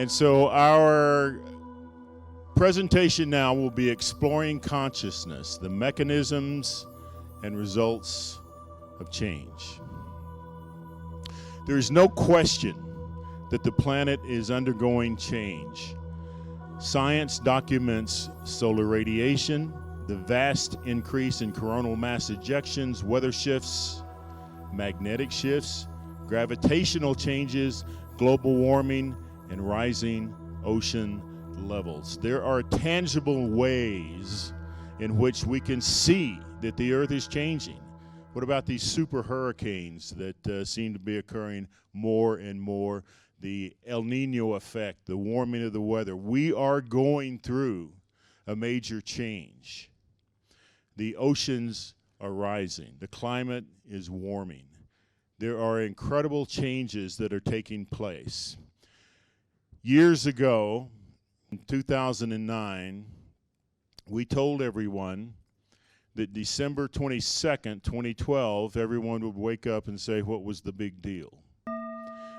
And so our presentation now will be exploring consciousness, the mechanisms and results of change. There is no question that the planet is undergoing change. Science documents solar radiation, the vast increase in coronal mass ejections, weather shifts, magnetic shifts, gravitational changes, global warming, and rising ocean levels. There are tangible ways in which we can see that the Earth is changing. What about these super hurricanes that seem to be occurring more and more? The El Nino effect, the warming of the weather. We are going through a major change. The oceans are rising. The climate is warming. There are incredible changes that are taking place. Years ago, in 2009, we told everyone that December 22nd, 2012, everyone would wake up and say, what was the big deal?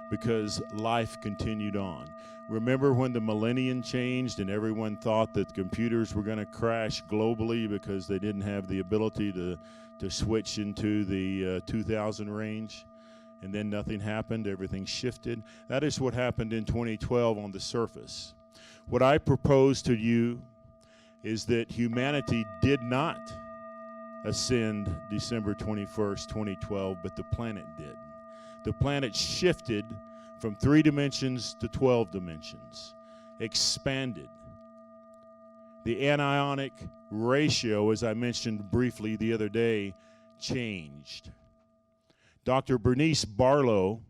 Because life continued on. Remember when the millennium changed and everyone thought that computers were going to crash globally because they didn't have the ability to switch into the 2000 range? And then nothing happened, everything shifted. That is what happened in 2012 on the surface. What I propose to you is that humanity did not ascend December 21st, 2012, but the planet did. The planet shifted from 3 dimensions to 12 dimensions, expanded. The anionic ratio, as I mentioned briefly the other day, changed. Dr. Bernice Barlow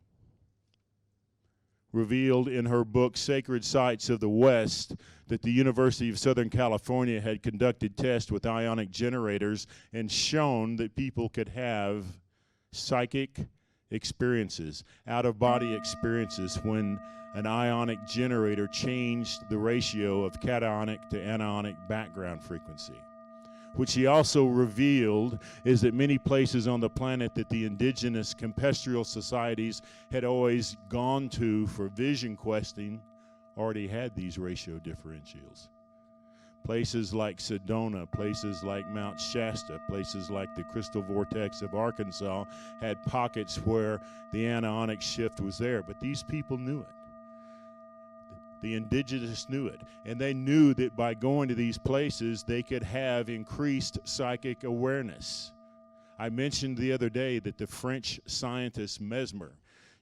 revealed in her book, Sacred Sites of the West, that the University of Southern California had conducted tests with ionic generators and shown that people could have psychic experiences, out-of-body experiences, when an ionic generator changed the ratio of cationic to anionic background frequency. What she also revealed is that many places on the planet that the indigenous campestral societies had always gone to for vision questing already had these ratio differentials. Places like Sedona, places like Mount Shasta, places like the Crystal Vortex of Arkansas had pockets where the anionic shift was there, but these people knew it. The indigenous knew it, and they knew that by going to these places, they could have increased psychic awareness. I mentioned the other day that the French scientist Mesmer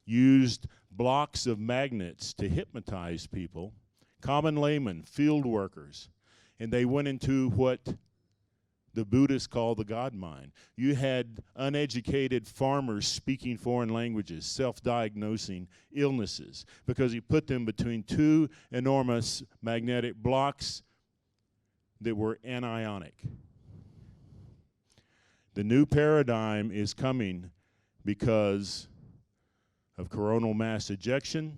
used blocks of magnets to hypnotize people, common laymen, field workers, and they went into what the Buddhists call the God mind. You had uneducated farmers speaking foreign languages, self-diagnosing illnesses, because he put them between 2 enormous magnetic blocks that were anionic. The new paradigm is coming because of coronal mass ejection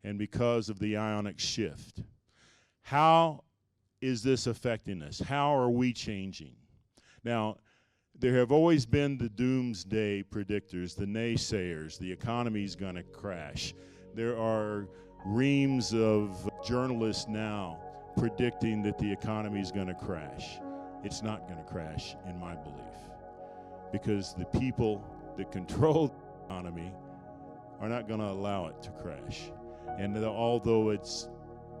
and because of the ionic shift. How is this affecting us? How are we changing? Now, there have always been the doomsday predictors, the naysayers, the economy's going to crash. There are reams of journalists now predicting that the economy's going to crash. It's not going to crash, in my belief, because the people that control the economy are not going to allow it to crash. And although it's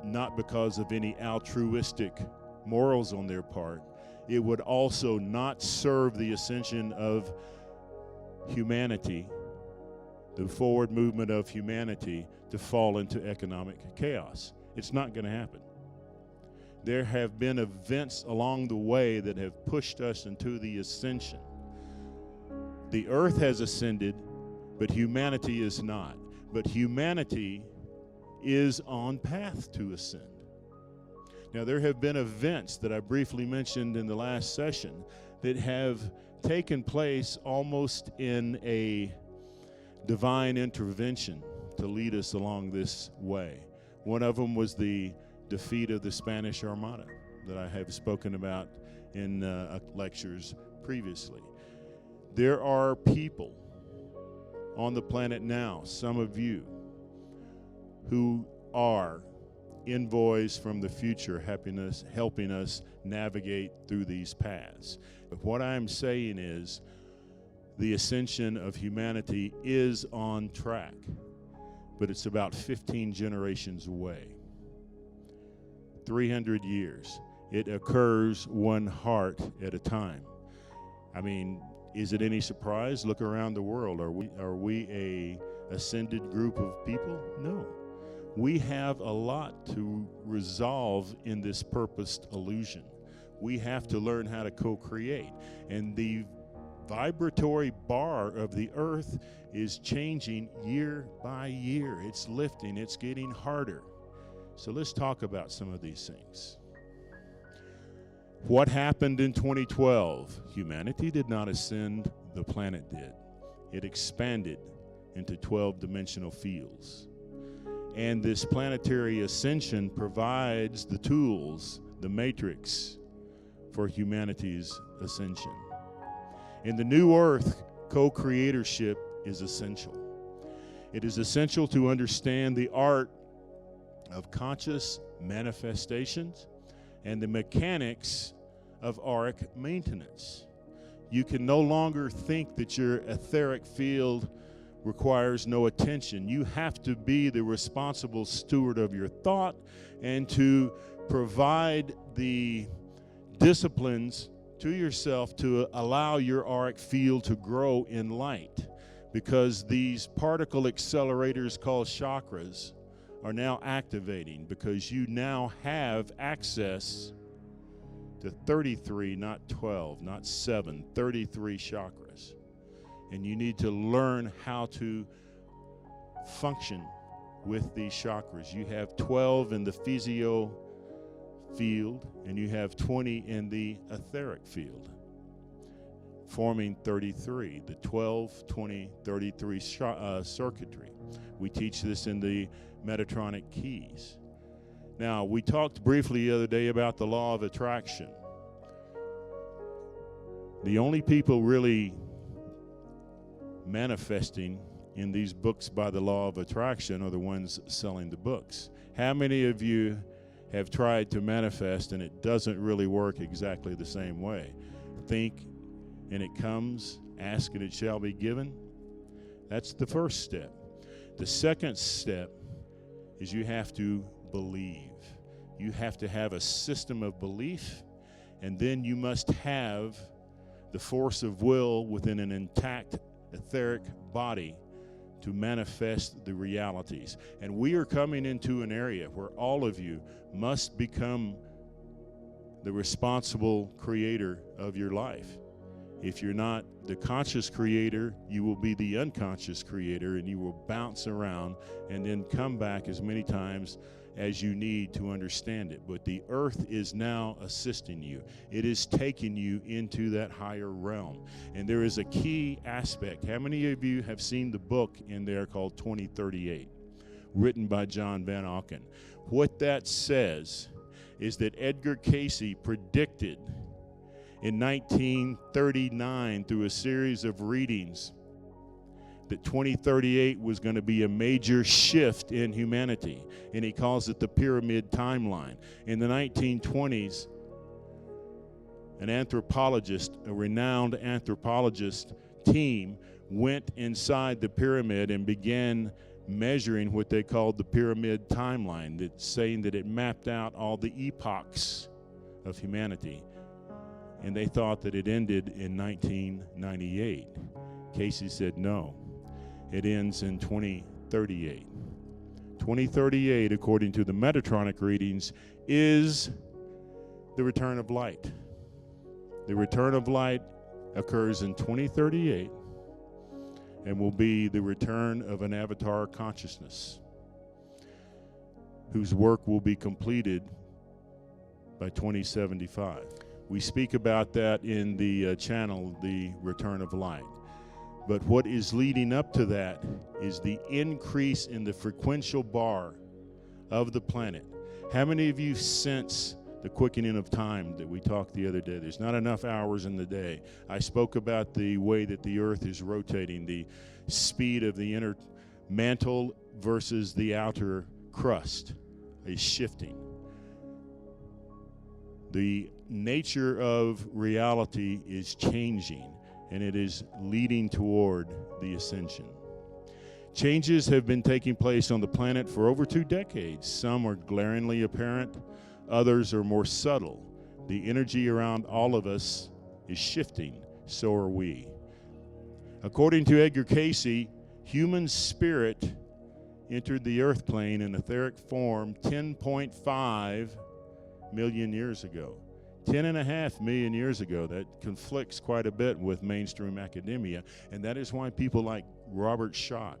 not because of any altruistic morals on their part, it would also not serve the ascension of humanity, the forward movement of humanity, to fall into economic chaos. It's not going to happen. There have been events along the way that have pushed us into the ascension. The earth has ascended, but humanity is not. But humanity is on path to ascend. Now, there have been events that I briefly mentioned in the last session that have taken place almost in a divine intervention to lead us along this way. One of them was the defeat of the Spanish Armada that I have spoken about in lectures previously. There are people on the planet now, some of you, who are envoys from the future, helping us navigate through these paths. But what I'm saying is the ascension of humanity is on track, but it's about 15 generations away. 300 years. It occurs one heart at a time. I mean, is it any surprise? Look around the world. Are we a ascended group of people? No. We have a lot to resolve in this purposed illusion. We have to learn how to co-create. And the vibratory bar of the earth is changing year by year. It's lifting, it's getting harder. So let's talk about some of these things. What happened in 2012? Humanity did not ascend, the planet did. It expanded into 12-dimensional fields. And this planetary ascension provides the tools, the matrix, for humanity's ascension. In the new earth, co-creatorship is essential. It is essential to understand the art of conscious manifestations and the mechanics of auric maintenance. You can no longer think that your etheric field requires no attention. You have to be the responsible steward of your thought and to provide the disciplines to yourself to allow your auric field to grow in light, because these particle accelerators called chakras are now activating, because you now have access to 33, not 12, not 7, 33 chakras. And you need to learn how to function with these chakras. You have 12 in the physio field, and you have 20 in the etheric field, forming 33, the 12, 20, 33 circuitry. We teach this in the Metatronic keys. Now, we talked briefly the other day about the law of attraction. The only people really manifesting in these books by the law of attraction are the ones selling the books. How many of you have tried to manifest and it doesn't really work exactly the same way? Think and it comes, ask and it shall be given. That's the first step. The second step is you have to believe. You have to have a system of belief, and then you must have the force of will within an intact etheric body to manifest the realities. And we are coming into an area where all of you must become the responsible creator of your life. If you're not the conscious creator, you will be the unconscious creator, and you will bounce around and then come back as many times as you need to understand it. But the earth is now assisting you. It is taking you into that higher realm. And there is a key aspect. How many of you have seen the book in there called 2038, written by John Van Auken? What that says is that Edgar Cayce predicted in 1939 through a series of readings that 2038 was going to be a major shift in humanity, and he calls it the pyramid timeline. In the 1920s, an anthropologist, a renowned anthropologist team, went inside the pyramid and began measuring what they called the pyramid timeline, that saying that it mapped out all the epochs of humanity. And they thought that it ended in 1998. Casey said no, it ends in 2038. 2038, according to the Metatronic readings, is the return of light. The return of light occurs in 2038 and will be the return of an avatar consciousness whose work will be completed by 2075. We speak about that in the channel, The Return of Light. But what is leading up to that is the increase in the frequential bar of the planet. How many of you sense the quickening of time that we talked the other day? There's not enough hours in the day. I spoke about the way that the earth is rotating, the speed of the inner mantle versus the outer crust is shifting. The nature of reality is changing, and it is leading toward the ascension. Changes have been taking place on the planet for over 2 decades. Some are glaringly apparent, others are more subtle. The energy around all of us is shifting, so are we. According to Edgar Cayce, human spirit entered the earth plane in etheric form 10.5 million years ago. 10.5 million years ago. That conflicts quite a bit with mainstream academia, and that is why people like Robert Schoch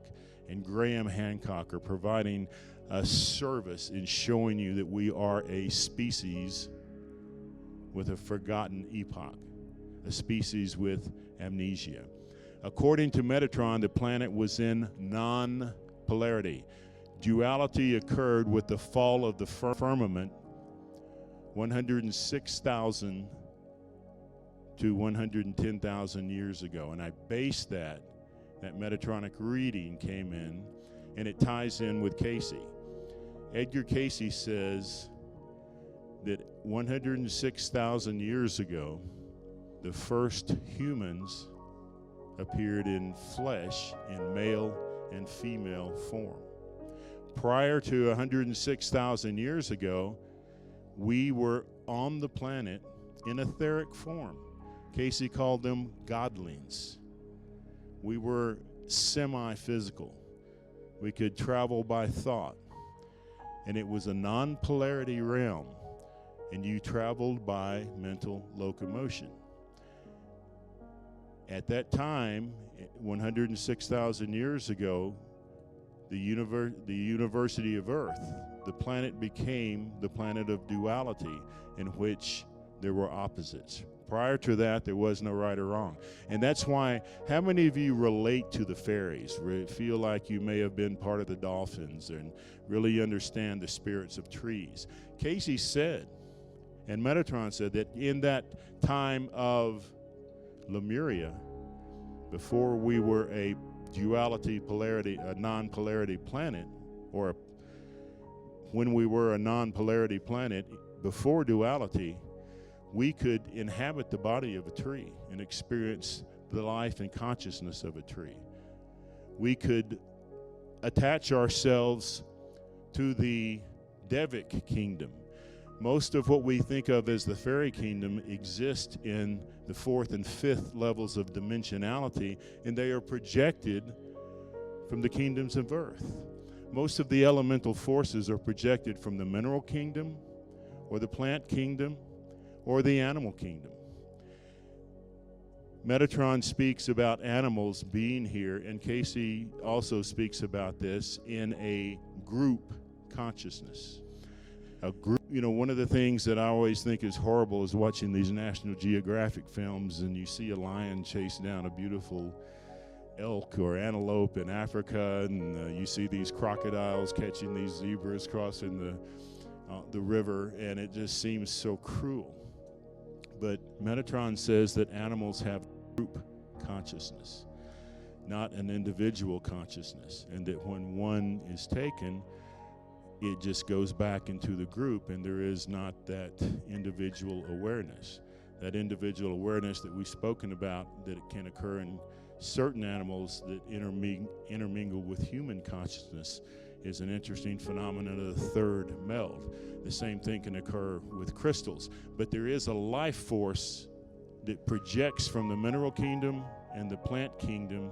and Graham Hancock are providing a service in showing you that we are a species with a forgotten epoch, a species with amnesia. According to Metatron, the planet was in non-polarity. Duality occurred with the fall of the firmament 106,000 to 110,000 years ago. And I based that Metatronic reading came in, and it ties in with Cayce. Edgar Cayce says that 106,000 years ago, the first humans appeared in flesh in male and female form. Prior to 106,000 years ago, we were on the planet in etheric form. Cayce called them godlings. We were semi-physical. We could travel by thought. And it was a non-polarity realm. And you traveled by mental locomotion. At that time, 106,000 years ago, the University of Earth, the planet became the planet of duality, in which there were opposites. Prior to that, there was no right or wrong. And that's why, how many of you relate to the fairies, feel like you may have been part of the dolphins, and really understand the spirits of trees? Cayce said, and Metatron said, that in that time of Lemuria, before we were a duality polarity, a non-polarity planet, or when we were a non-polarity planet, before duality, we could inhabit the body of a tree and experience the life and consciousness of a tree. We could attach ourselves to the Devic kingdom. Most of what we think of as the fairy kingdom exists in the 4th and 5th levels of dimensionality, and they are projected from the kingdoms of earth. Most of the elemental forces are projected from the mineral kingdom, or the plant kingdom, or the animal kingdom. Metatron speaks about animals being here, and Cayce also speaks about this in a group consciousness. A group, one of the things that I always think is horrible is watching these National Geographic films, and you see a lion chase down a beautiful elk or antelope in Africa, and you see these crocodiles catching these zebras crossing the river, and it just seems so cruel. But Metatron says that animals have group consciousness, not an individual consciousness, and that when one is taken, it just goes back into the group, and there is not that individual awareness. That individual awareness that we've spoken about, that it can occur in certain animals that intermingle with human consciousness, is an interesting phenomenon of the third meld. The same thing can occur with crystals. But there is a life force that projects from the mineral kingdom and the plant kingdom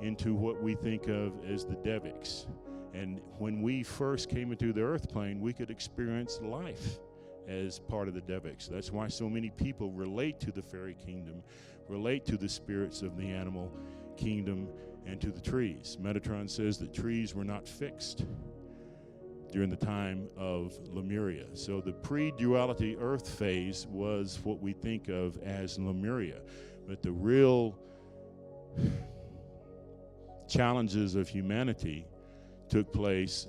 into what we think of as the Devics. And when we first came into the earth plane, we could experience life as part of the Devics. That's why so many people relate to the fairy kingdom, relate to the spirits of the animal kingdom, and to the trees. Metatron says that trees were not fixed during the time of Lemuria. So the pre-duality earth phase was what we think of as Lemuria. But the real challenges of humanity took place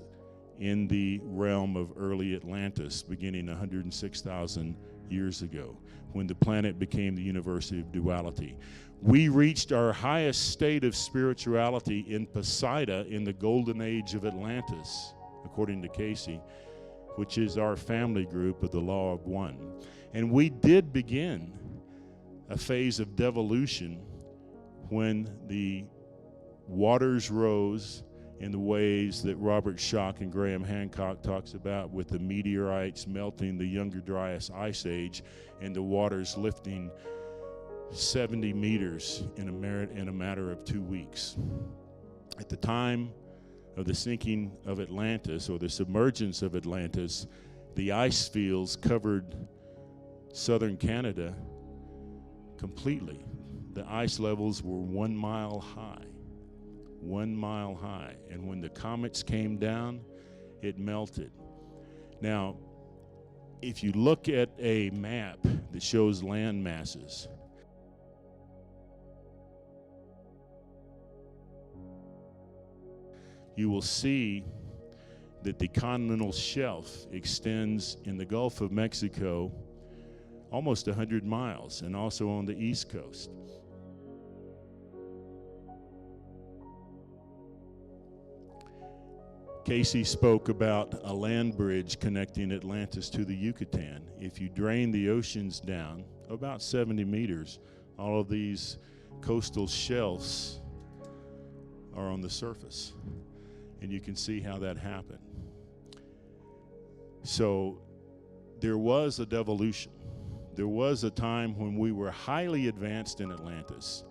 in the realm of early Atlantis, beginning 106,000 years ago, when the planet became the University of Duality. We reached our highest state of spirituality in Poseidon in the golden age of Atlantis, according to Casey, which is our family group of the Law of One. And we did begin a phase of devolution when the waters rose in the ways that Robert Schoch and Graham Hancock talks about, with the meteorites melting the Younger Dryas Ice Age and the waters lifting 70 meters in a matter of 2 weeks. At the time of the sinking of Atlantis, or the submergence of Atlantis, the ice fields covered southern Canada completely. The ice levels were 1 mile high. 1 mile high. And when the comets came down, it melted. Now, if you look at a map that shows land masses, you will see that the continental shelf extends in the Gulf of Mexico almost 100 miles, and also on the East Coast. Casey spoke about a land bridge connecting Atlantis to the Yucatan. If you drain the oceans down about 70 meters, all of these coastal shelves are on the surface. And you can see how that happened. So there was a devolution. There was a time when we were highly advanced in Atlantis.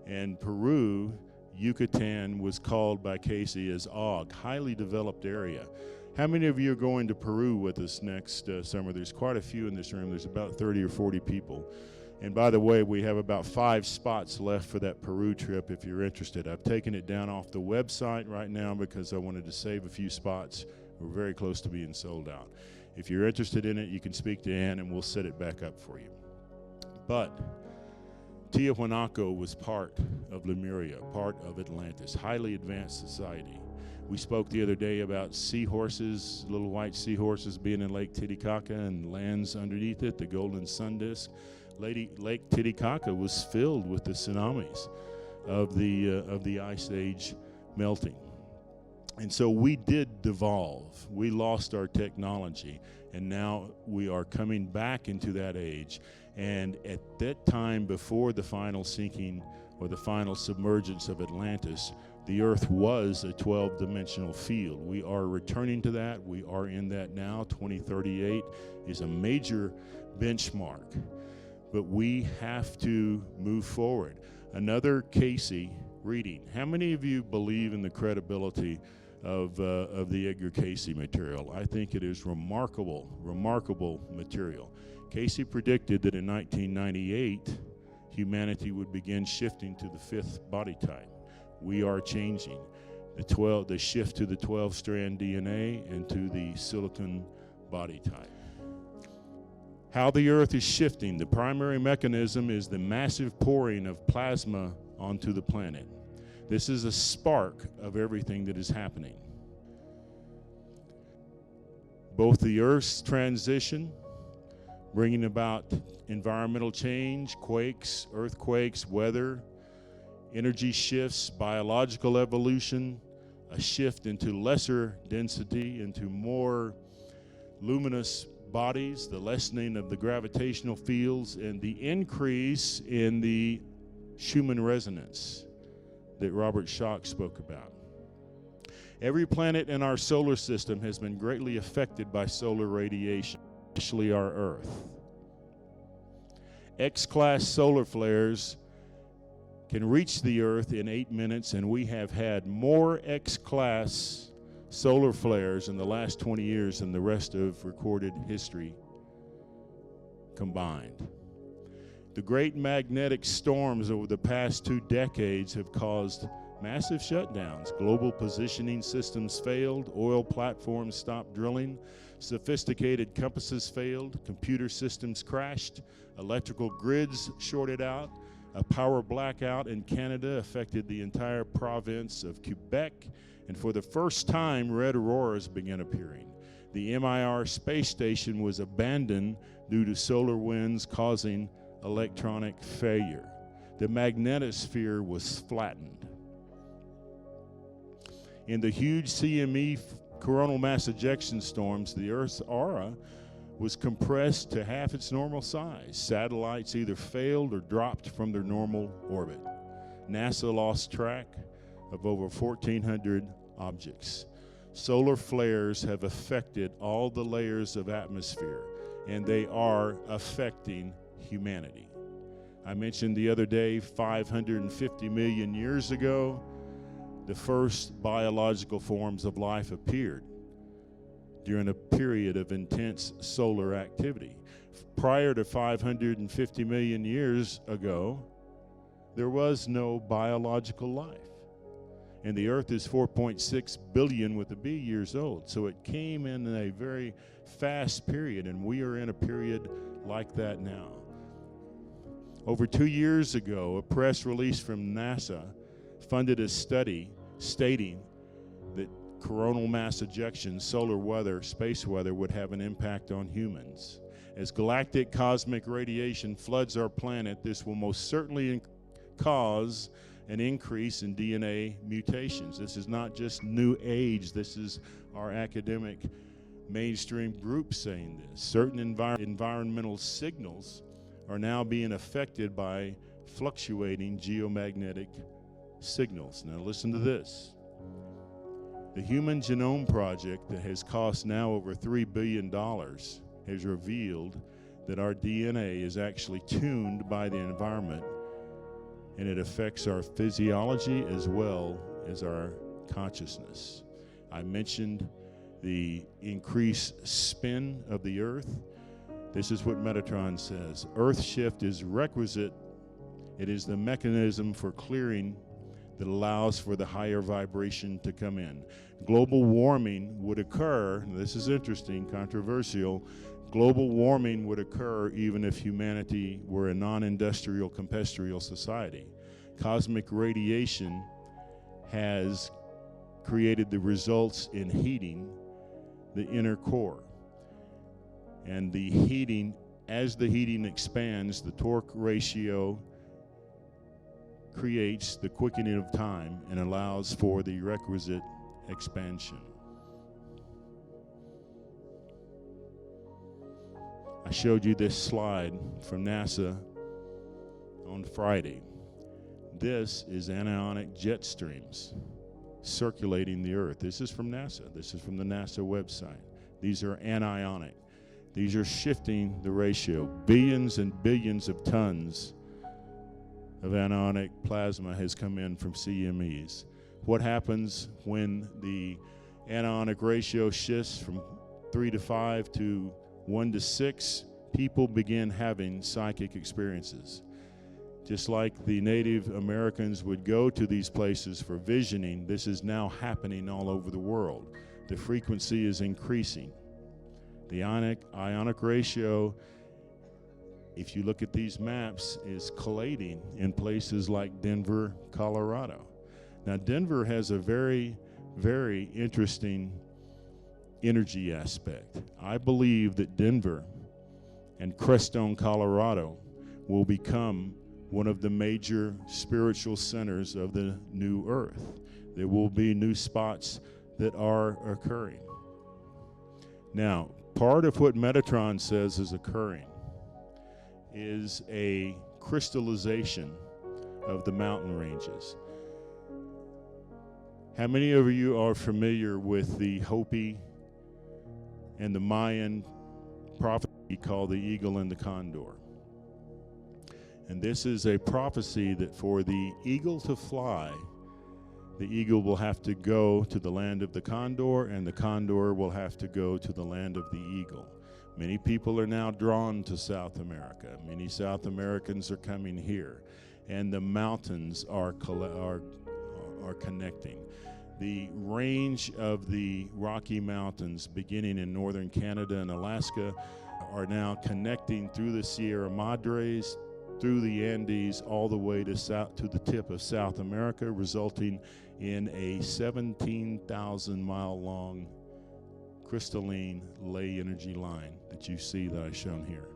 And Peru, Yucatan, was called by Casey as Og, highly developed area. How many of you are going to Peru with us next summer? There's quite a few in this room. There's about 30 or 40 people. And by the way, we have about 5 spots left for that Peru trip if you're interested. I've taken it down off the website right now because I wanted to save a few spots. We're very close to being sold out. If you're interested in it, you can speak to Ann and we'll set it back up for you. But Tiahuanaco was part of Lemuria, part of Atlantis, highly advanced society. We spoke the other day about seahorses, little white seahorses being in Lake Titicaca and lands underneath it, the golden sun disk. Lake Titicaca was filled with the tsunamis of the Ice Age melting. And so we did devolve. We lost our technology, and now we are coming back into that age. And at that time, before the final sinking or the final submergence of Atlantis, the Earth was a 12-dimensional field. We are returning to that. We are in that now. 2038 is a major benchmark. But we have to move forward. Another Casey reading. How many of you believe in the credibility of the Edgar Casey material? I think it is remarkable material. Casey predicted that in 1998, humanity would begin shifting to the 5th body type. We are changing. The shift to the 12-strand DNA and to the silicon body type. How the Earth is shifting. The primary mechanism is the massive pouring of plasma onto the planet. This is a spark of everything that is happening. Both the Earth's transition, bringing about environmental change, quakes, earthquakes, weather, energy shifts, biological evolution, a shift into lesser density, into more luminous bodies, the lessening of the gravitational fields, and the increase in the Schumann resonance that Robert Schoch spoke about. Every planet in our solar system has been greatly affected by solar radiation, especially our Earth. X-class solar flares can reach the Earth in 8 minutes, and we have had more X-class solar flares in the last 20 years than the rest of recorded history combined. The great magnetic storms over the past 2 decades have caused massive shutdowns. Global positioning systems failed, oil platforms stopped drilling, sophisticated compasses failed, computer systems crashed, electrical grids shorted out. A power blackout in Canada affected the entire province of Quebec, and for the first time, red auroras began appearing. The MIR space station was abandoned due to solar winds causing electronic failure. The magnetosphere was flattened. In the huge CME coronal mass ejection storms, the Earth's aura was compressed to half its normal size. Satellites either failed or dropped from their normal orbit. NASA lost track of over 1,400 objects. Solar flares have affected all the layers of atmosphere, and they are affecting humanity. I mentioned the other day, 550 million years ago, the first biological forms of life appeared during a period of intense solar activity. Prior to 550 million years ago, there was no biological life. And the Earth is 4.6 billion with a B years old. So it came in a very fast period, and we are in a period like that now. Over 2 years ago, a press release from NASA funded a study stating that coronal mass ejection, solar weather, space weather would have an impact on humans. As galactic cosmic radiation floods our planet, this will most certainly cause an increase in DNA mutations. This is not just New Age. This is our academic mainstream group saying this. Certain environmental signals are now being affected by fluctuating geomagnetic signals. Now listen to this. The Human Genome Project, that has cost now over $3 billion, has revealed that our DNA is actually tuned by the environment, and it affects our physiology as well as our consciousness. I mentioned the increased spin of the Earth. This is what Metatron says. Earth shift is requisite. It is the mechanism for clearing that allows for the higher vibration to come in. Global warming would occur, this is interesting, controversial, global warming would occur even if humanity were a non-industrial compestrial society. Cosmic radiation has created the results in heating the inner core. And the heating, as the heating expands, the torque ratio creates the quickening of time and allows for the requisite expansion. I showed you this slide from NASA on Friday. This is anionic jet streams circulating the Earth. This is from NASA. This is from the NASA website. These are anionic. These are shifting the ratio. Billions and billions of tons of anionic plasma has come in from CMEs. What happens when the anionic ratio shifts from 3 to 5 to 1 to 6? People begin having psychic experiences. Just like the Native Americans would go to these places for visioning, this is now happening all over the world. The frequency is increasing. The ionic ratio, if you look at these maps, is collating in places like Denver, Colorado. Now, Denver has a very, very interesting energy aspect. I believe that Denver and Crestone, Colorado will become one of the major spiritual centers of the new Earth. There will be new spots that are occurring. Now, part of what Metatron says is occurring is a crystallization of the mountain ranges. How many of you are familiar with the Hopi and the Mayan prophecy called the eagle and the condor? And this is a prophecy that for the eagle to fly, the eagle will have to go to the land of the condor, and the condor will have to go to the land of the eagle. Many people are now drawn to South America. Many South Americans are coming here, and the mountains are connecting. The range of the Rocky Mountains, beginning in northern Canada and Alaska, are now connecting through the Sierra Madres, through the Andes, all the way to the tip of South America, resulting in a 17,000-mile long crystalline ley energy line that you see that I've shown here.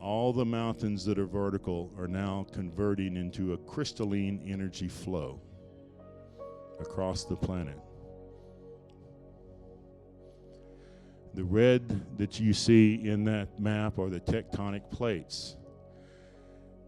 All the mountains that are vertical are now converting into a crystalline energy flow across the planet. The red that you see in that map are the tectonic plates.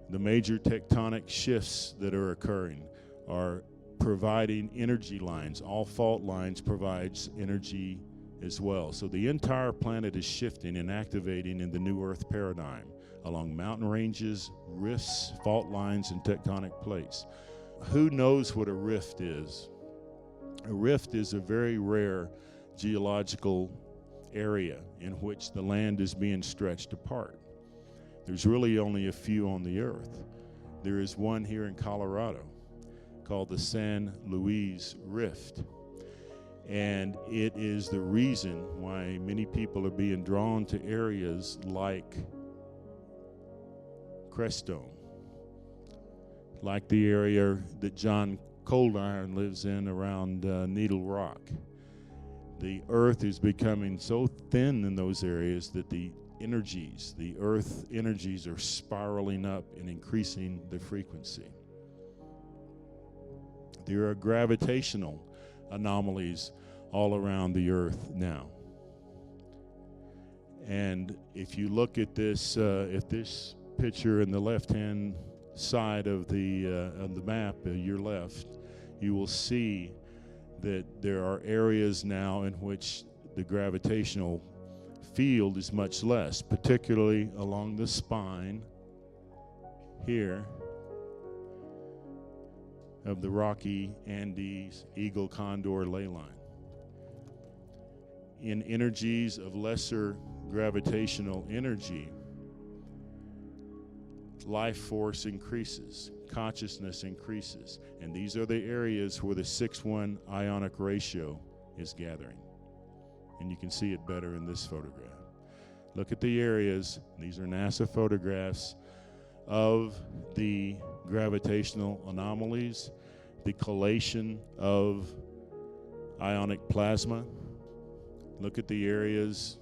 The major tectonic shifts that are occurring are providing energy lines. All fault lines provides energy as well. So the entire planet is shifting and activating in the new Earth paradigm along mountain ranges, rifts, fault lines, and tectonic plates. Who knows what a rift is? A rift is a very rare geological area in which the land is being stretched apart. There's really only a few on the Earth. There is one here in Colorado called the San Luis Rift. And it is the reason why many people are being drawn to areas like Crestone, like the area that John Coldiron lives in around Needle Rock. The earth is becoming so thin in those areas that the earth energies are spiraling up and increasing the frequency. There are gravitational anomalies all around the earth now. And if you look at this, if this picture in the left-hand side of the map, your left, you will see that there are areas now in which the gravitational field is much less, particularly along the spine here of the Rocky Andes Eagle Condor ley line. In energies of lesser gravitational energy, life force increases, consciousness increases, and these are the areas where the 6:1 ionic ratio is gathering. And you can see it better in this photograph. Look at the areas, these are NASA photographs of the gravitational anomalies, the collation of ionic plasma. Look at the areas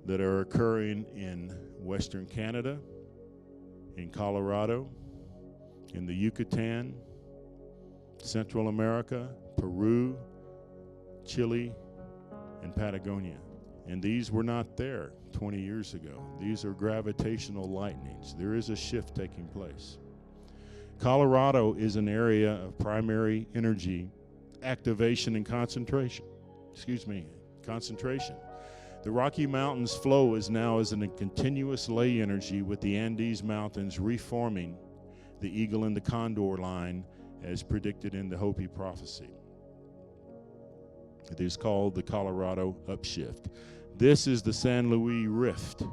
that are occurring in Western Canada, in Colorado, in the Yucatan, Central America, Peru, Chile, and Patagonia. And these were not there 20 years ago. These are gravitational lightnings. There is a shift taking place. Colorado is an area of primary energy activation and concentration. Concentration. The Rocky Mountains flow is now as a continuous ley energy with the Andes Mountains reforming the Eagle and the Condor line as predicted in the Hopi prophecy. It is called the Colorado Upshift. This is the San Luis Rift.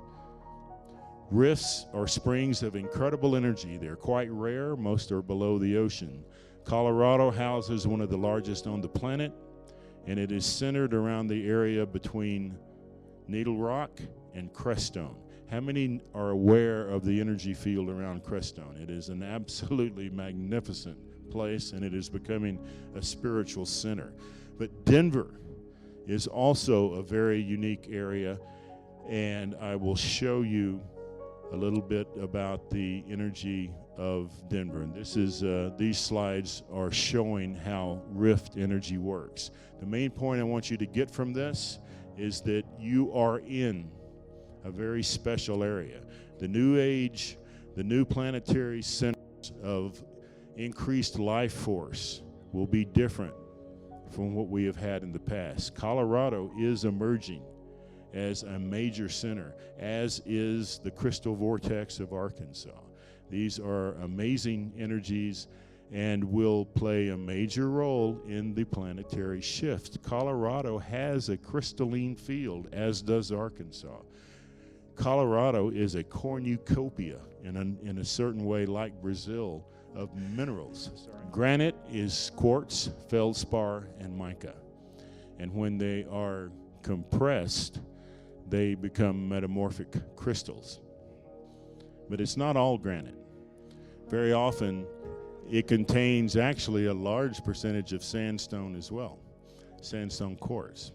Rifts are springs of incredible energy. They're quite rare. Most are below the ocean. Colorado houses one of the largest on the planet, and it is centered around the area between Needle Rock and Crestone. How many are aware of the energy field around Crestone? It is an absolutely magnificent place, and it is becoming a spiritual center. But Denver is also a very unique area, and I will show you a little bit about the energy of Denver. And this is these slides are showing how rift energy works. The main point I want you to get from this is that you are in a very special area. The new age, the new planetary centers of increased life force will be different from what we have had in the past. Colorado is emerging as a major center, as is the crystal vortex of Arkansas. These are amazing energies and will play a major role in the planetary shift. Colorado has a crystalline field, as does Arkansas. Colorado is a cornucopia in a certain way, like Brazil, of minerals. Granite is quartz, feldspar, and mica. And when they are compressed, they become metamorphic crystals. But it's not all granite. Very often, it contains actually a large percentage of sandstone as well, sandstone quartz.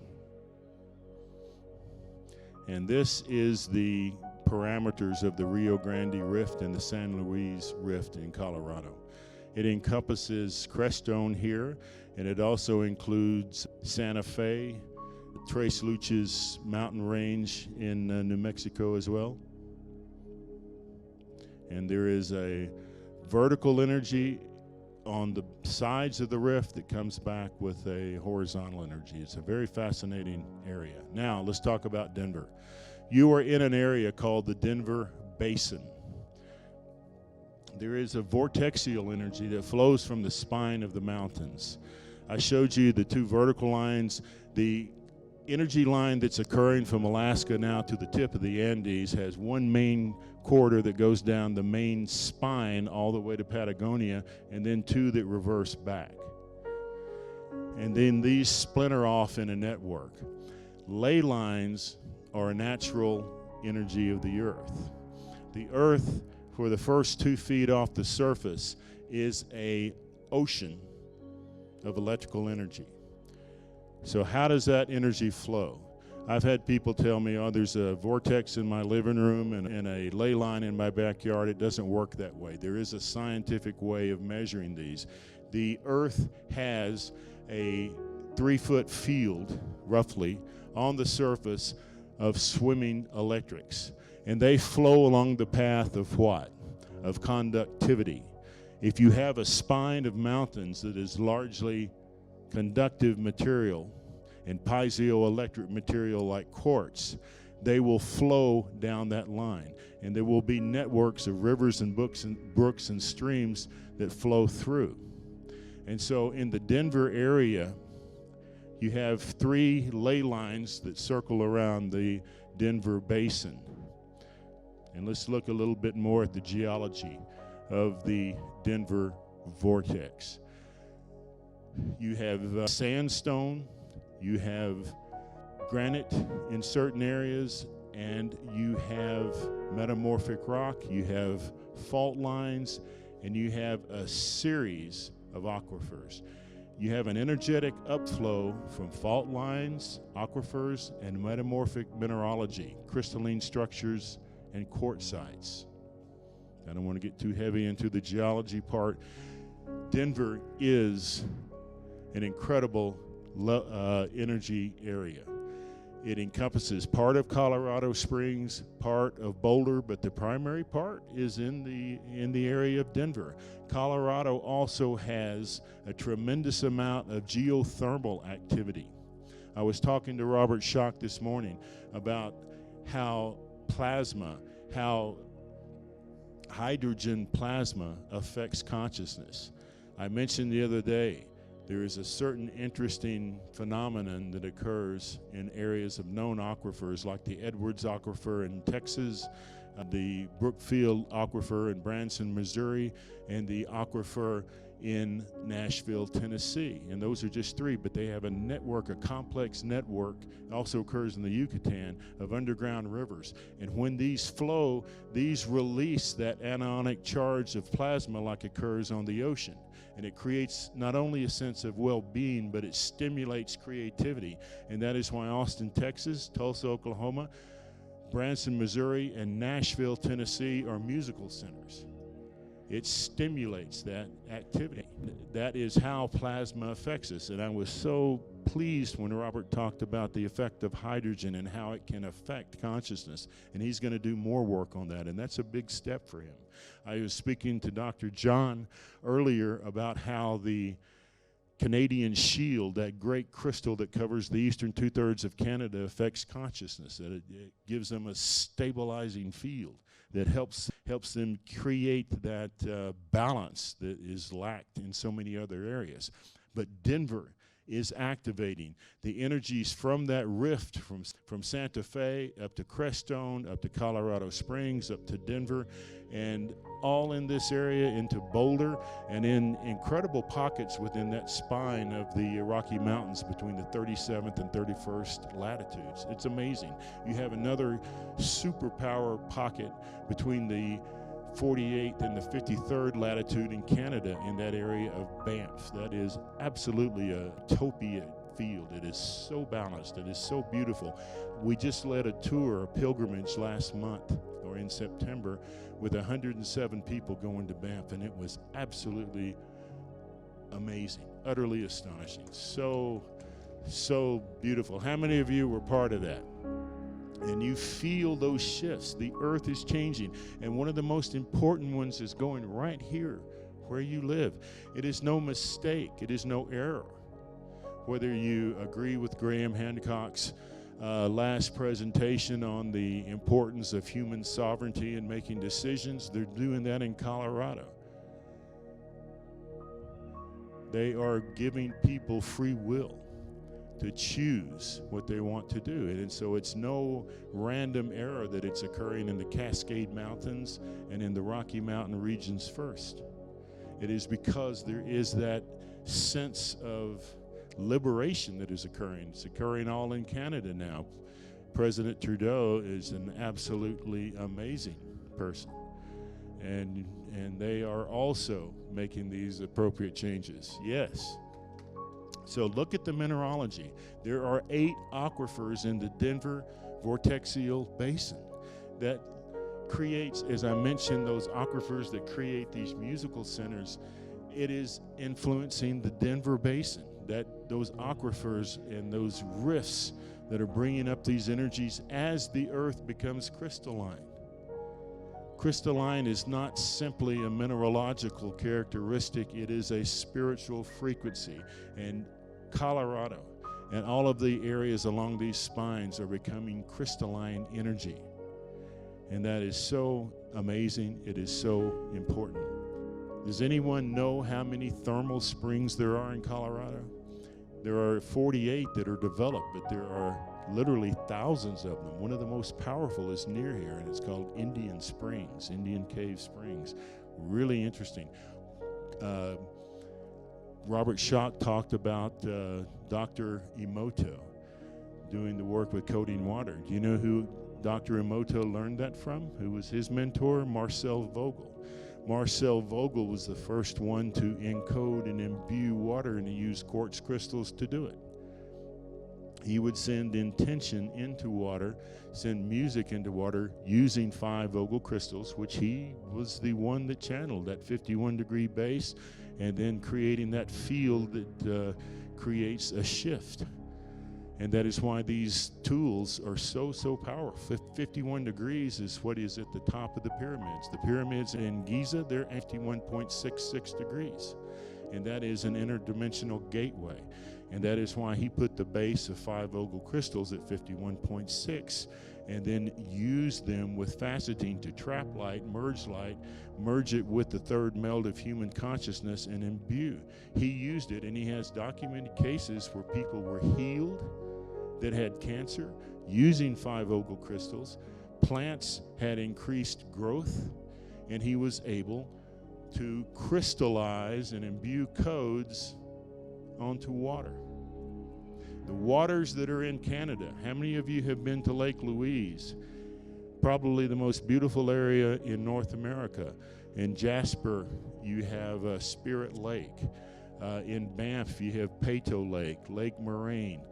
And this is the parameters of the Rio Grande Rift and the San Luis Rift in Colorado. It encompasses Crestone here, and it also includes Santa Fe, Tres Luces mountain range in New Mexico as well. And there is a vertical energy on the sides of the rift that comes back with a horizontal energy. It's a very fascinating area. Now, let's talk about Denver. You are in an area called the Denver Basin. There is a vortexial energy that flows from the spine of the mountains. I showed you the two vertical lines. The energy line that's occurring from Alaska now to the tip of the Andes has one main corridor that goes down the main spine all the way to Patagonia, and then two that reverse back. And then these splinter off in a network. Ley lines are a natural energy of the earth. The earth, for the first 2 feet off the surface, is an ocean of electrical energy. So how does that energy flow? I've had people tell me, oh, there's a vortex in my living room and a ley line in my backyard. It doesn't work that way. There is a scientific way of measuring these. The earth has a 3-foot field, roughly, on the surface of swimming electrics. And they flow along the path of what? Of conductivity. If you have a spine of mountains that is largely conductive material and piezoelectric material like quartz, they will flow down that line. And there will be networks of rivers and brooks and streams that flow through. And so in the Denver area, you have 3 ley lines that circle around the Denver Basin. And let's look a little bit more at the geology of the Denver vortex. You have sandstone, you have granite in certain areas, and you have metamorphic rock, you have fault lines, and you have a series of aquifers. You have an energetic upflow from fault lines, aquifers, and metamorphic mineralogy, crystalline structures, and quartzites. I don't want to get too heavy into the geology part. Denver is an incredible energy area. It encompasses part of Colorado Springs, part of Boulder, but the primary part is in the area of Denver. Colorado also has a tremendous amount of geothermal activity. I was talking to Robert Schock this morning about how hydrogen plasma affects consciousness. I mentioned the other day, there is a certain interesting phenomenon that occurs in areas of known aquifers like the Edwards Aquifer in Texas, the Brookfield Aquifer in Branson, Missouri, and the aquifer in Nashville, Tennessee. And those are just 3, but they have a network, a complex network. It also occurs in the Yucatan of underground rivers. And when these flow, these release that anionic charge of plasma like occurs on the ocean. And it creates not only a sense of well-being, but it stimulates creativity. And that is why Austin, Texas, Tulsa, Oklahoma, Branson, Missouri, and Nashville, Tennessee are musical centers. It stimulates that activity. That is how plasma affects us. And I was so pleased when Robert talked about the effect of hydrogen and how it can affect consciousness. And he's going to do more work on that, and that's a big step for him. I was speaking to Dr. John earlier about how the Canadian shield, that great crystal that covers the eastern 2/3 of Canada, affects consciousness, that it gives them a stabilizing field that helps them create that balance that is lacked in so many other areas. But Denver is activating the energies from that rift from Santa Fe up to Crestone, up to Colorado Springs, up to Denver, and all in this area into Boulder, and in incredible pockets within that spine of the Rocky Mountains between the 37th and 31st latitudes. It's amazing. You have another superpower pocket between the 48th and the 53rd latitude in Canada in that area of Banff. That is absolutely a utopia field. It is so balanced. It is so beautiful. We just led a tour, a pilgrimage last month or in September with 107 people going to Banff, and it was absolutely amazing, utterly astonishing. So So beautiful. How many of you were part of that? And you feel those shifts. The earth is changing. And one of the most important ones is going right here where you live. It is no mistake. It is no error. Whether you agree with Graham Hancock's last presentation on the importance of human sovereignty in making decisions, they're doing that in Colorado. They are giving people free will to choose what they want to do. And so it's no random error that it's occurring in the Cascade Mountains and in the Rocky Mountain regions first. It is because there is that sense of liberation that is occurring. It's occurring all in Canada now. President Trudeau is an absolutely amazing person. And they are also making these appropriate changes. Yes. So look at the mineralogy. There are 8 aquifers in the Denver vortexial basin that creates, as I mentioned, those aquifers that create these musical centers. It is influencing the Denver basin, that those aquifers and those rifts that are bringing up these energies as the earth becomes crystalline. Crystalline is not simply a mineralogical characteristic, it is a spiritual frequency. And Colorado and all of the areas along these spines are becoming crystalline energy. And that is so amazing, it is so important. Does anyone know how many thermal springs there are in Colorado? There are 48 that are developed, but there are literally thousands of them. One of the most powerful is near here, and it's called Indian Springs, Indian Cave Springs. Really interesting. Robert Schoch talked about Dr. Emoto doing the work with coding water. Do you know who Dr. Emoto learned that from? Who was his mentor? Marcel Vogel. Marcel Vogel was the first one to encode and imbue water, and he used quartz crystals to do it. He would send intention into water, send music into water using 5 Vogel crystals, which he was the one that channeled that 51-degree base, and then creating that field that creates a shift. And that is why these tools are so powerful. 51 degrees is what is at the top of the pyramids. The pyramids in Giza, they're 51.66 degrees. And that is an interdimensional gateway. And that is why he put the base of 5 Vogel crystals at 51.6 and then used them with faceting to trap light, merge it with the third meld of human consciousness and imbue. He used it, and he has documented cases where people were healed that had cancer using 5 Vogel crystals. Plants had increased growth, and he was able to crystallize and imbue codes onto water. The waters that are in Canada, how many of you have been to Lake Louise? Probably the most beautiful area in North America. In Jasper, you have Spirit Lake. In Banff, you have Peyto Lake, Lake Moraine,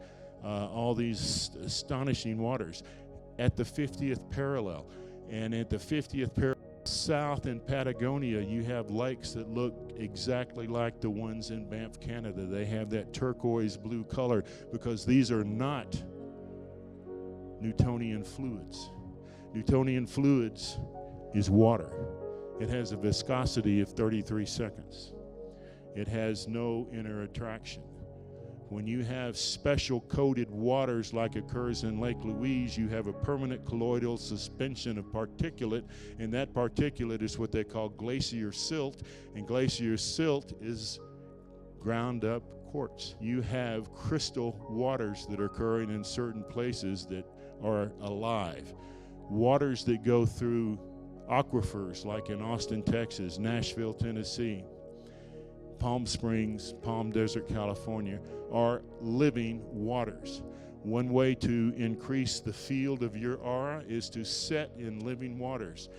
all these astonishing waters. At the 50th parallel, and at the 50th parallel, south in Patagonia, you have lakes that look exactly like the ones in Banff, Canada. They have that turquoise blue color because these are not Newtonian fluids. Newtonian fluids is water. It has a viscosity of 33 seconds. It has no inner attraction. When you have special coated waters like occurs in Lake Louise, you have a permanent colloidal suspension of particulate, and that particulate is what they call glacier silt, and glacier silt is ground up quartz. You have crystal waters that are occurring in certain places that are alive. Waters that go through aquifers like in Austin, Texas, Nashville, Tennessee, Palm Springs, Palm Desert, California, are living waters. One way to increase the field of your aura is to set in living waters.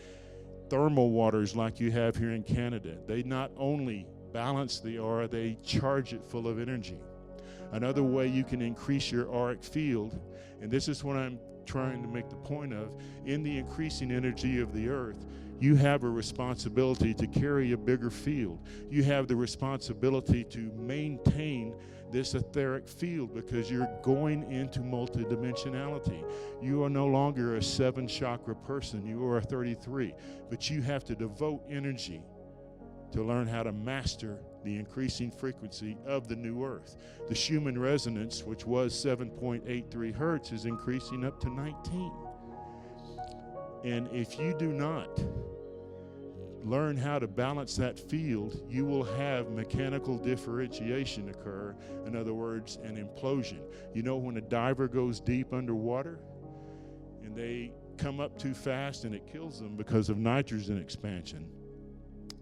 Thermal waters like you have here in Canada, they not only balance the aura, they charge it full of energy. Another way you can increase your auric field, and this is what I'm trying to make the point of, in the increasing energy of the earth, You have a responsibility to carry a bigger field. You have the responsibility to maintain this etheric field because you're going into multidimensionality. You are no longer a 7 chakra person. You are a 33. But you have to devote energy to learn how to master the increasing frequency of the new earth. The Schumann resonance, which was 7.83 hertz, is increasing up to 19. And if you do not learn how to balance that field, you will have mechanical differentiation occur. In other words, an implosion. You know, when a diver goes deep underwater and they come up too fast and it kills them because of nitrogen expansion,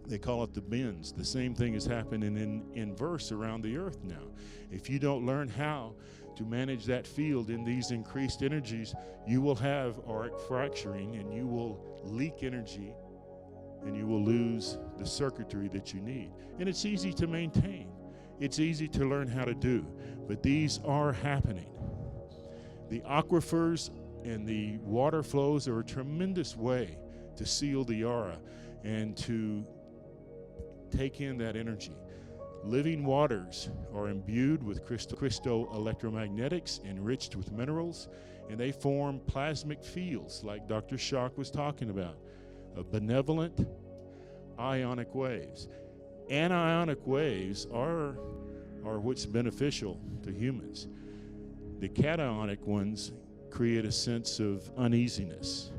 they call it the bends. The same thing is happening in inverse around the earth now. If you don't learn how to manage that field in these increased energies, you will have arc fracturing and you will leak energy and you will lose the circuitry that you need. And it's easy to maintain. It's easy to learn how to do, but these are happening. The aquifers and the water flows are a tremendous way to seal the aura and to take in that energy. Living waters are imbued with crystal electromagnetics, enriched with minerals, and they form plasmic fields like Dr. Schock was talking about, of benevolent ionic waves. Anionic waves are what's beneficial to humans. The cationic ones create a sense of uneasiness.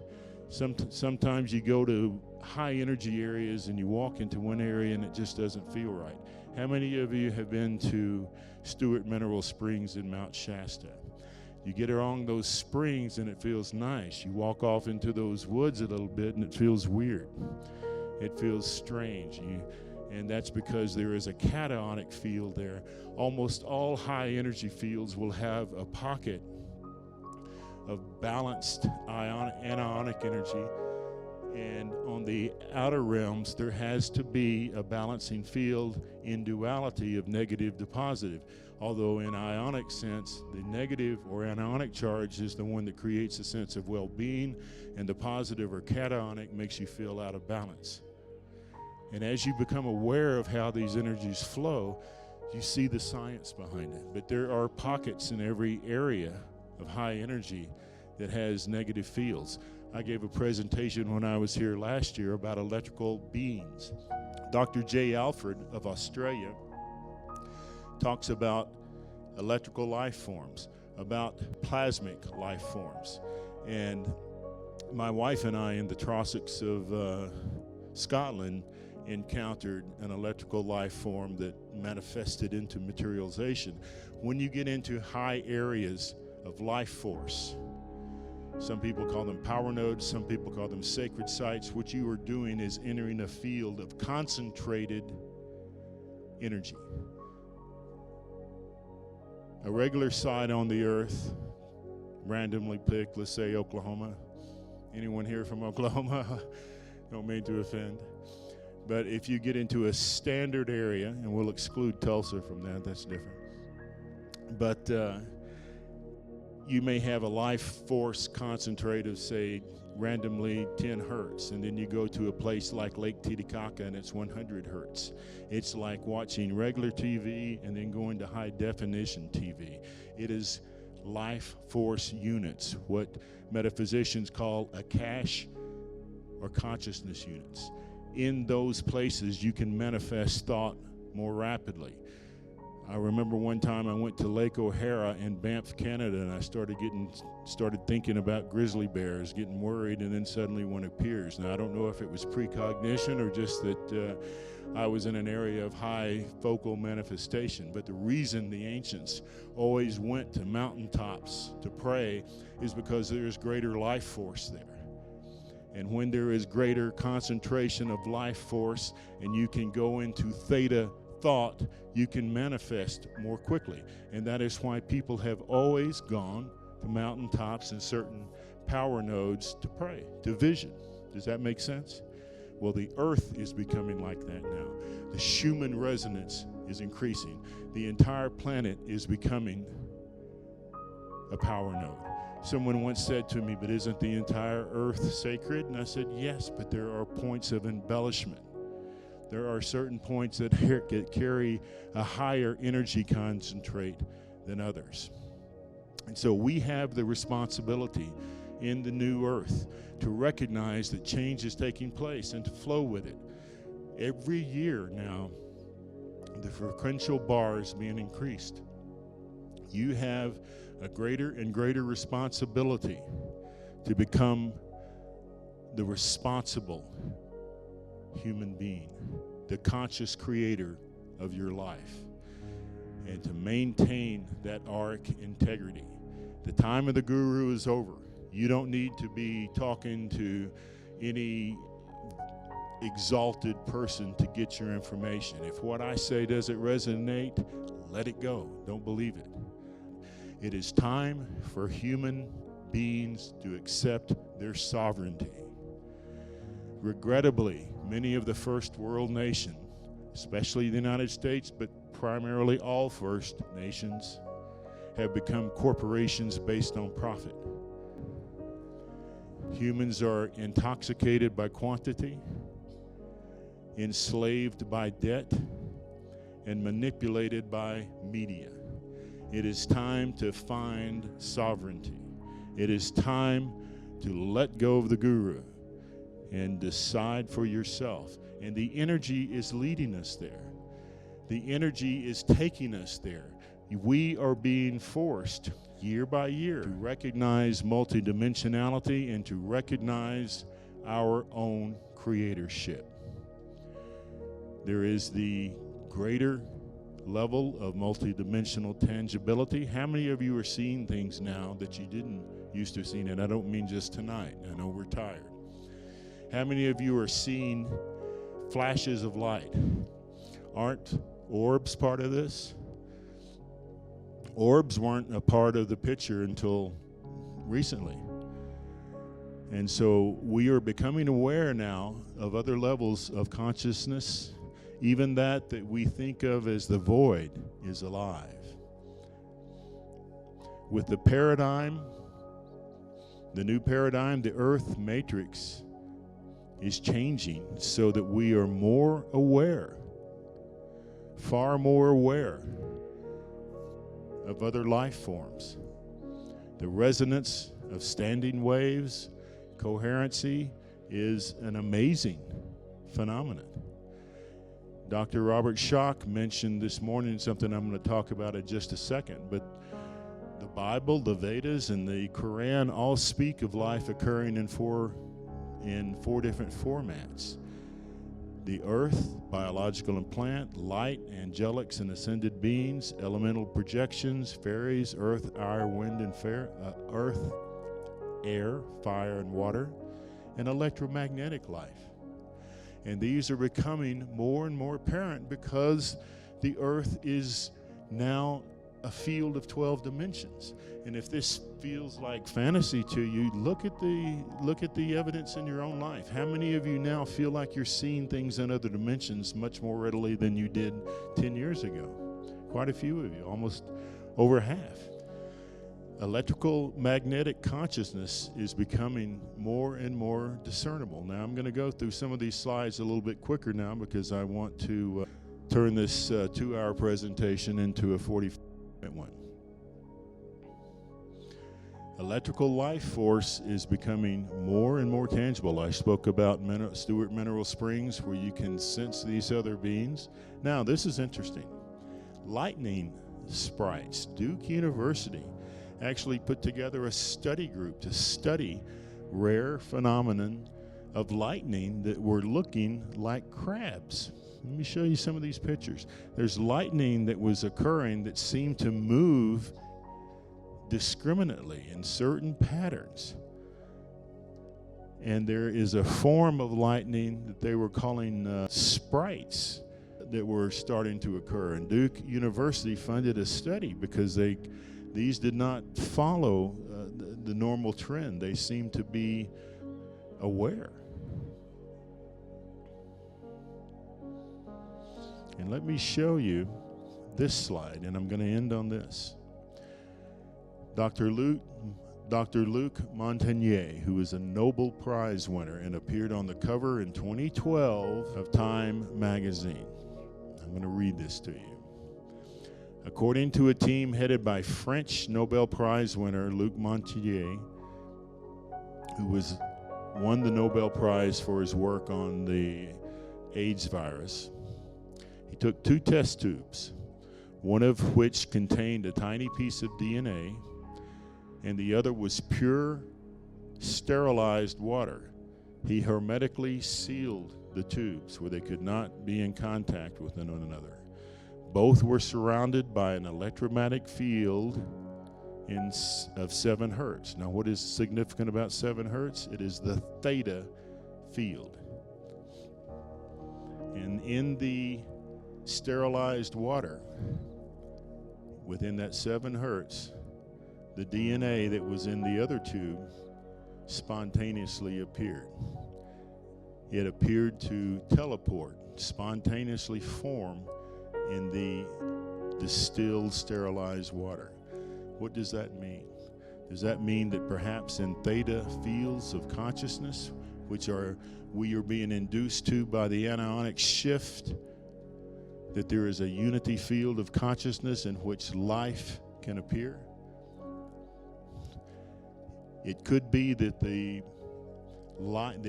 Sometimes you go to high energy areas and you walk into one area and it just doesn't feel right. How many of you have been to Stewart Mineral Springs in Mount Shasta? You get along those springs and it feels nice. You walk off into those woods a little bit and it feels weird. It feels strange. And that's because there is a cationic field there. Almost all high energy fields will have a pocket of balanced anionic energy. And on the outer realms, there has to be a balancing field in duality of negative to positive. Although in ionic sense, the negative or anionic charge is the one that creates a sense of well-being, and the positive or cationic makes you feel out of balance. And as you become aware of how these energies flow, you see the science behind it. But there are pockets in every area of high energy that has negative fields. I gave a presentation when I was here last year about electrical beings. Dr. J. Alfred of Australia talks about electrical life forms, about plasmic life forms. And my wife and I in the Trossachs of Scotland encountered an electrical life form that manifested into materialization. When you get into high areas of life force, some people call them power nodes, some people call them sacred sites. What you are doing is entering a field of concentrated energy. A regular site on the earth, randomly picked, let's say Oklahoma. Anyone here from Oklahoma? Don't mean to offend. But if you get into a standard area, and we'll exclude Tulsa from that, that's different. But you may have a life force concentrate of, say, randomly 10 hertz, and then you go to a place like Lake Titicaca and it's 100 hertz. It's like watching regular TV and then going to high definition TV. It is life force units, what metaphysicians call a cache or consciousness units. In those places, you can manifest thought more rapidly. I remember one time I went to Lake O'Hara in Banff, Canada, and I started thinking about grizzly bears, getting worried, and then suddenly one appears. Now, I don't know if it was precognition or just that I was in an area of high focal manifestation. But the reason the ancients always went to mountaintops to pray is because there is greater life force there. And when there is greater concentration of life force and you can go into theta thought, you can manifest more quickly. And that is why people have always gone to mountaintops and certain power nodes to pray, to vision. Does that make sense? Well, the earth is becoming like that now. The Schumann resonance is increasing. The entire planet is becoming a power node. Someone once said to me, but isn't the entire earth sacred? And I said, yes, but there are points of embellishment. There are certain points that carry a higher energy concentrate than others. And so we have the responsibility in the new earth to recognize that change is taking place and to flow with it. Every year now, the frequential bar is being increased. You have a greater and greater responsibility to become the responsible human being, the conscious creator of your life, and to maintain that arc integrity. The time of the guru is over. You don't need to be talking to any exalted person to get your information. If what I say doesn't resonate, let it go. Don't believe it. It is time for human beings to accept their sovereignty. Regrettably, many of the first world nations, especially the United States, but primarily all first nations, have become corporations based on profit. Humans are intoxicated by quantity, enslaved by debt, and manipulated by media. It is time to find sovereignty. It is time to let go of the guru and decide for yourself. And the energy is leading us there. The energy is taking us there. We are being forced year by year to recognize multidimensionality and to recognize our own creatorship. There is the greater level of multidimensional tangibility. How many of you are seeing things now that you didn't used to see? And I don't mean just tonight. I know we're tired. How many of you are seeing flashes of light? Aren't orbs part of this? Orbs weren't a part of the picture until recently. And so we are becoming aware now of other levels of consciousness. Even that we think of as the void is alive. With the paradigm, the new paradigm, the earth matrix is changing so that we are more aware, far more aware of other life forms. The resonance of standing waves, coherency is an amazing phenomenon. Dr. Robert Schoch mentioned this morning something I'm going to talk about in just a second, but the Bible, the Vedas, and the Quran all speak of life occurring in four different formats. The earth, biological and plant, light, angelics and ascended beings, elemental projections, fairies, earth, air, wind, and air, fire, and water, and electromagnetic life. And these are becoming more and more apparent because the earth is now a field of 12 dimensions. And if this feels like fantasy to you, look at the evidence in your own life. How many of you now feel like you're seeing things in other dimensions much more readily than you did 10 years ago? Quite a few of you, almost over half. Electrical magnetic consciousness is becoming more and more discernible. Now I'm going to go through some of these slides a little bit quicker now because I want to turn this 2-hour presentation into a 40-minute one. Electrical life force is becoming more and more tangible. I spoke about Stewart Mineral Springs, where you can sense these other beings. Now, this is interesting. Lightning sprites. Duke University actually put together a study group to study rare phenomenon of lightning that were looking like crabs. Let me show you some of these pictures. There's lightning that was occurring that seemed to move discriminately in certain patterns. And there is a form of lightning that they were calling sprites that were starting to occur. And Duke University funded a study because these did not follow the normal trend. They seemed to be aware. And let me show you this slide, and I'm going to end on this. Dr. Dr. Luc Montagnier, who is a Nobel Prize winner and appeared on the cover in 2012 of Time magazine. I'm going to read this to you. According to a team headed by French Nobel Prize winner Luc Montagnier, who won the Nobel Prize for his work on the AIDS virus, he took 2 test tubes, one of which contained a tiny piece of DNA, and the other was pure, sterilized water. He hermetically sealed the tubes where they could not be in contact with one another. Both were surrounded by an electromagnetic field of 7 hertz. Now, what is significant about 7 hertz? It is the theta field. And in the sterilized water, within that 7 hertz, the DNA that was in the other tube spontaneously appeared. It appeared to teleport, spontaneously form in the distilled, sterilized water. What does that mean? Does that mean that perhaps in theta fields of consciousness, which we are being induced to by the anionic shift, that there is a unity field of consciousness in which life can appear? It could be that that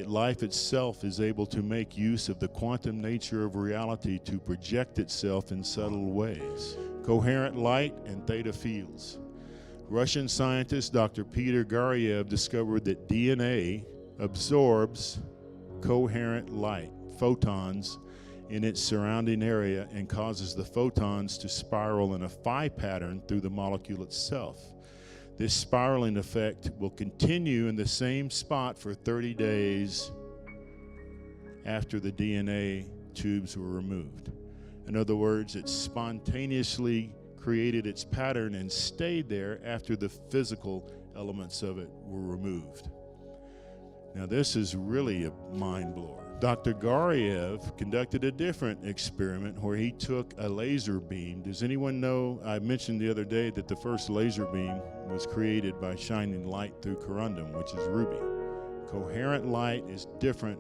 life itself is able to make use of the quantum nature of reality to project itself in subtle ways. Coherent light and theta fields. Russian scientist Dr. Peter Garyev discovered that DNA absorbs coherent light, photons, in its surrounding area and causes the photons to spiral in a phi pattern through the molecule itself. This spiraling effect will continue in the same spot for 30 days after the DNA tubes were removed. In other words, it spontaneously created its pattern and stayed there after the physical elements of it were removed. Now, this is really a mind blower. Dr. Garyev conducted a different experiment where he took a laser beam. Does anyone know, I mentioned the other day that the first laser beam was created by shining light through corundum, which is ruby. Coherent light is different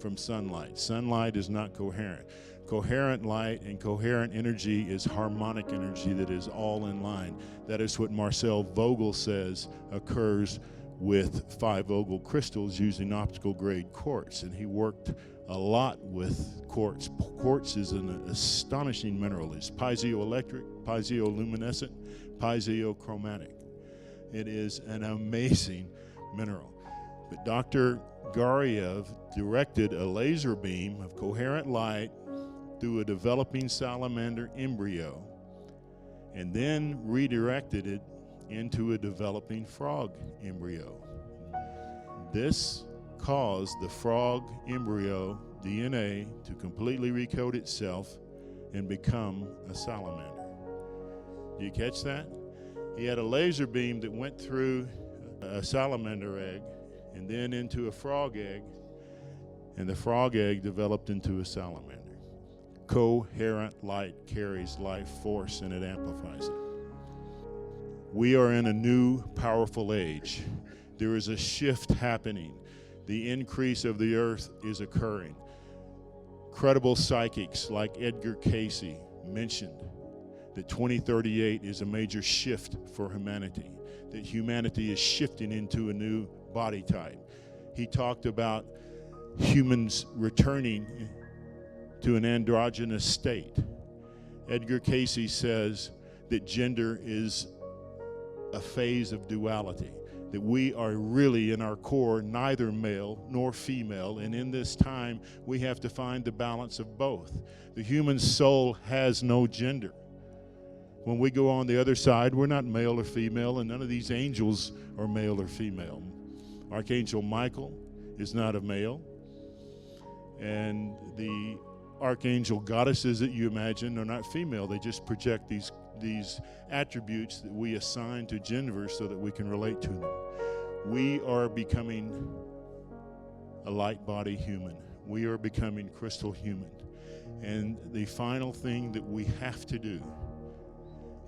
from sunlight. Sunlight is not coherent. Coherent light and coherent energy is harmonic energy that is all in line. That is what Marcel Vogel says occurs with 5-Vogel crystals using optical grade quartz, and he worked a lot with quartz. Quartz is an astonishing mineral. It's piezoelectric, piezoluminescent, piezochromatic. It is an amazing mineral. But Dr. Garyev directed a laser beam of coherent light through a developing salamander embryo and then redirected it into a developing frog embryo. This caused the frog embryo DNA to completely recode itself and become a salamander. Do you catch that? He had a laser beam that went through a salamander egg and then into a frog egg, and the frog egg developed into a salamander. Coherent light carries life force and it amplifies it. We are in a new, powerful age. There is a shift happening. The increase of the earth is occurring. Credible psychics like Edgar Cayce mentioned that 2038 is a major shift for humanity, that humanity is shifting into a new body type. He talked about humans returning to an androgynous state. Edgar Cayce says that gender is a phase of duality, that we are really in our core neither male nor female, and in this time we have to find the balance of both. The human soul has no gender. When we go on the other side, we're not male or female, and none of these angels are male or female. Archangel Michael is not a male, and the archangel goddesses that you imagine are not female. They just project these attributes that we assign to gender so that we can relate to them. We are becoming a light body human. We are becoming crystal human. And the final thing that we have to do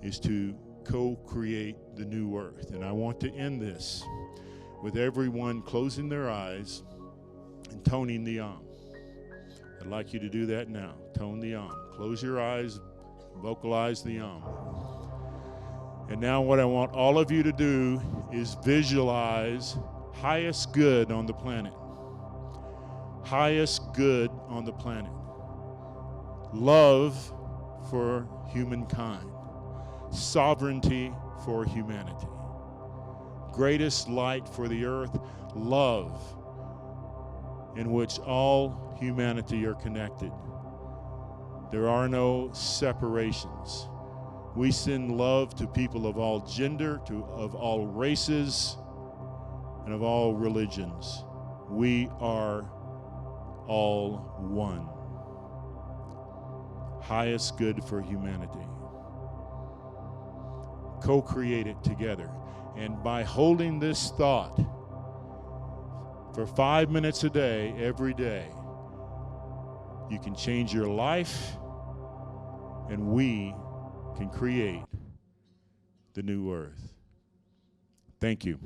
is to co-create the new earth. And I want to end this with everyone closing their eyes and toning the Om. I'd like you to do that now. Tone the Om. Close your eyes, vocalize the Om. And now what I want all of you to do is visualize highest good on the planet. Highest good on the planet. Love for humankind. Sovereignty for humanity. Greatest light for the earth. Love in which all humanity are connected. There are no separations. We send love to people of all gender, of all races, and of all religions. We are all one. Highest good for humanity. Co-create it together. And by holding this thought for 5 minutes a day, every day, you can change your life, and we can create the new earth. Thank you.